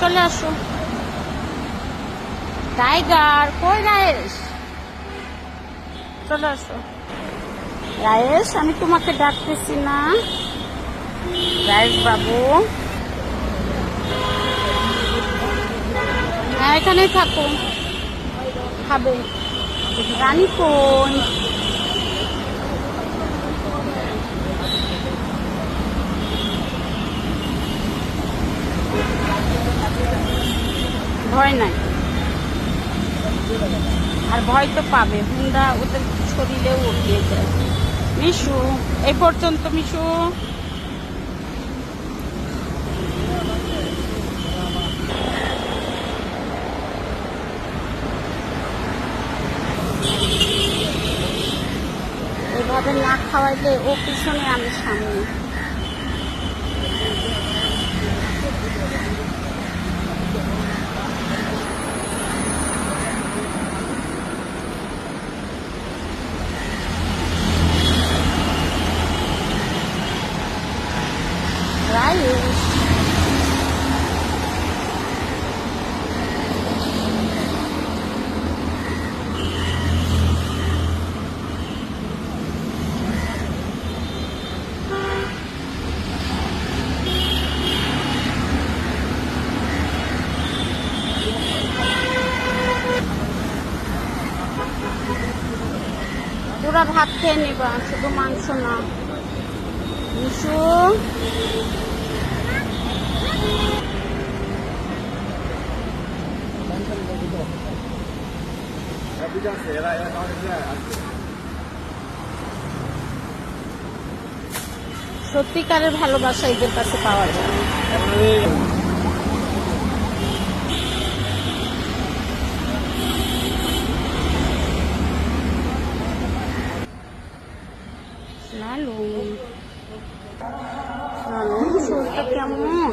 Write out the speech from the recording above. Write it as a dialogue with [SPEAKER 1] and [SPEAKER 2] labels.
[SPEAKER 1] চলে আসো। টাইগার কই রায়েশ? চলে আসো রায়েশ, আমি তোমাকে ডাকতেছি না? রায়েশ বাবু, হ্যাঁ এখানেই থাকো, খাবে। রানী কই? ভয় নাই, আর ভয় তো পাবে, হুন্ডা ওদের শরীরেও উঠিয়ে যায়। মিশু এই পর্যন্ত, মিশু এভাবে না খাওয়াইলে ও পিছনে আমি সামনে। রাইস পুরা ভাত খেয়ে নিবা, শুধু মাংস না। মিশু সত্যিকারের ভালোবাসা এদের কাছে পাওয়া যায়। লালু, লালু শরীরটা কেমন?